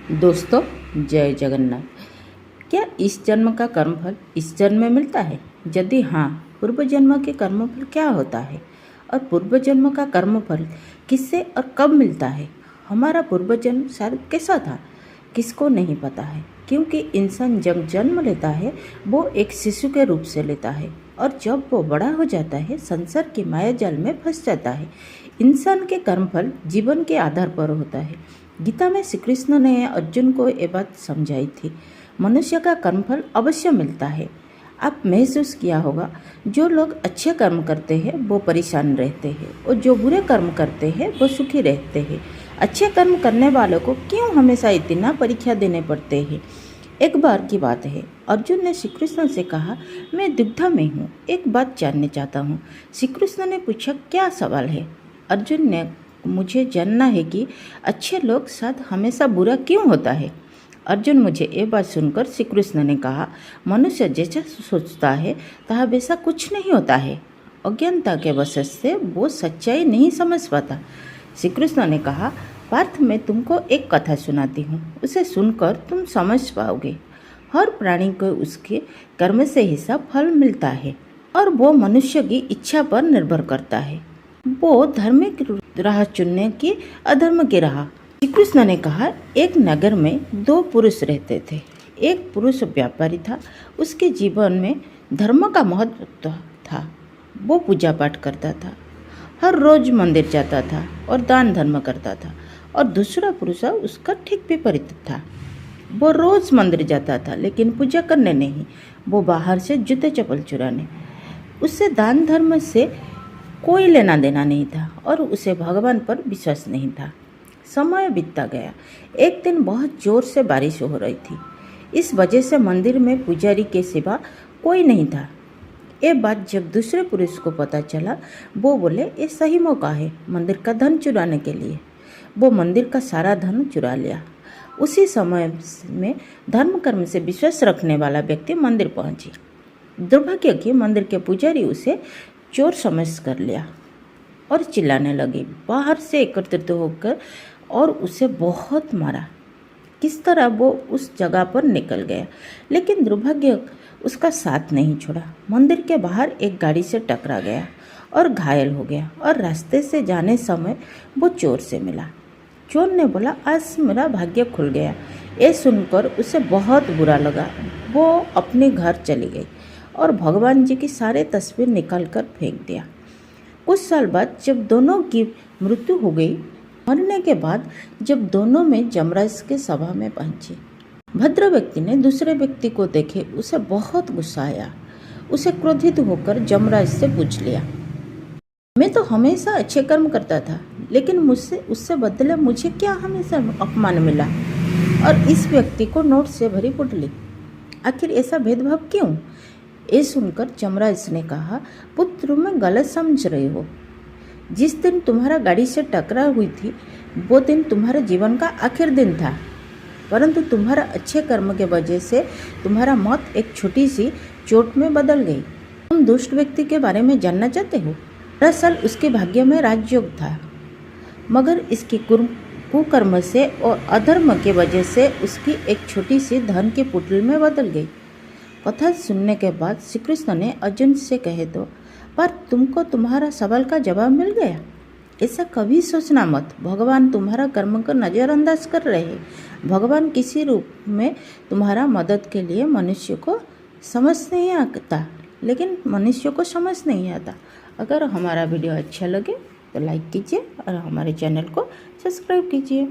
दोस्तों, जय जगन्नाथ। क्या इस जन्म का कर्मफल इस जन्म में मिलता है? यदि हाँ, पूर्व जन्म के कर्मफल क्या होता है और पूर्व जन्म का कर्मफल किससे और कब मिलता है? हमारा पूर्व जन्म शायद कैसा था, किसको नहीं पता है, क्योंकि इंसान जब जन्म लेता है वो एक शिशु के रूप से लेता है और जब वो बड़ा हो जाता है संसार की माया जाल में फंस जाता है। इंसान के कर्मफल जीवन के आधार पर होता है। गीता में श्री कृष्ण ने अर्जुन को ये बात समझाई थी। मनुष्य का कर्मफल अवश्य मिलता है। आप महसूस किया होगा, जो लोग अच्छे कर्म करते हैं वो परेशान रहते हैं और जो बुरे कर्म करते हैं वो सुखी रहते हैं। अच्छे कर्म करने वालों को क्यों हमेशा इतना परीक्षा देने पड़ते हैं? एक बार की बात है, अर्जुन ने श्री कृष्ण से कहा, मैं दुविधा में हूँ, एक बात जानना चाहता हूँ। श्री कृष्ण ने पूछा, क्या सवाल है? अर्जुन ने, मुझे जानना है कि अच्छे लोग साथ हमेशा बुरा क्यों होता है। अर्जुन, मुझे ये बात सुनकर श्री कृष्ण ने कहा, मनुष्य जैसा सोचता है तहा वैसा कुछ नहीं होता है। अज्ञानता के वश से वो सच्चाई नहीं समझ पाता। श्री कृष्ण ने कहा, पार्थ, मैं तुमको एक कथा सुनाती हूँ, उसे सुनकर तुम समझ पाओगे। हर प्राणी को उसके कर्म से ही सब फल मिलता है और वो मनुष्य की इच्छा पर निर्भर करता है। वो धार्मिक राह चुनने की, अधर्म की राह। श्री कृष्ण ने कहा, एक नगर में दो पुरुष रहते थे। एक पुरुष व्यापारी था, उसके जीवन में धर्म का महत्व था। वो पूजा पाठ करता था, हर रोज मंदिर जाता था और दान धर्म करता था। और दूसरा पुरुष उसका ठीक विपरीत था। वो रोज मंदिर जाता था लेकिन पूजा करने नहीं, वो बाहर से जूते चप्पल चुराने। उससे दान धर्म से कोई लेना देना नहीं था और उसे भगवान पर विश्वास नहीं था। समय बीतता गया। एक दिन बहुत जोर से बारिश हो रही थी। इस वजह से मंदिर में पुजारी के सिवा कोई नहीं था। ये बात जब दूसरे पुरुष को पता चला, वो बोले, ये सही मौका है मंदिर का धन चुराने के लिए। वो मंदिर का सारा धन चुरा लिया। उसी समय में धर्म कर्म से विश्वास रखने वाला व्यक्ति मंदिर पहुंची। दुर्भाग्य कि मंदिर के पुजारी उसे चोर समझ कर लिया और चिल्लाने लगे, बाहर से एकत्रित होकर, और उसे बहुत मारा। किस तरह वो उस जगह पर निकल गया, लेकिन दुर्भाग्य उसका साथ नहीं छोड़ा। मंदिर के बाहर एक गाड़ी से टकरा गया और घायल हो गया और रास्ते से जाने समय वो चोर से मिला। चोर ने बोला, आज मेरा भाग्य खुल गया। ये सुनकर उसे बहुत बुरा लगा। वो अपने घर चली गई और भगवान जी की सारे तस्वीर निकाल कर फेंक दिया। कुछ साल बाद जब दोनों की मृत्यु हो गई, मरने के बाद जब दोनों में यमराज के सभा में पहुंचे, भद्र व्यक्ति ने दूसरे व्यक्ति को देखे उसे बहुत गुस्सा आया। उसे क्रोधित होकर यमराज से पूछ लिया, मैं तो हमेशा अच्छे कर्म करता था, लेकिन मुझसे उससे बदले मुझे क्या हमेशा अपमान मिला? और इस व्यक्ति को नोट से भरी पुतली। आखिर ऐसा भेदभाव क्यों? ये सुनकर यमराज ने कहा, पुत्र, तुम गलत समझ रहे हो। जिस दिन तुम्हारा गाड़ी से टकराव हुई थी वो दिन तुम्हारे जीवन का आखिर दिन था, परंतु तुम्हारा अच्छे कर्म के वजह से तुम्हारा मौत एक छोटी सी चोट में बदल गई। तुम दुष्ट व्यक्ति के बारे में जानना चाहते हो? दरअसल उसके भाग्य में राजयोग था, मगर इसकी कुकर्म से और अधर्म के वजह से उसकी एक छोटी सी धन की पुतल में बदल गई। कथा सुनने के बाद श्री कृष्ण ने अर्जुन से कहे, तो पर तुमको तुम्हारा सवाल का जवाब मिल गया। ऐसा कभी सोचना मत, भगवान तुम्हारा कर्म को नज़रअंदाज कर रहे हैं। भगवान किसी रूप में तुम्हारा मदद के लिए मनुष्य को समझ नहीं आता, लेकिन मनुष्य को समझ नहीं आता। अगर हमारा वीडियो अच्छा लगे तो लाइक कीजिए और हमारे चैनल को सब्सक्राइब कीजिए।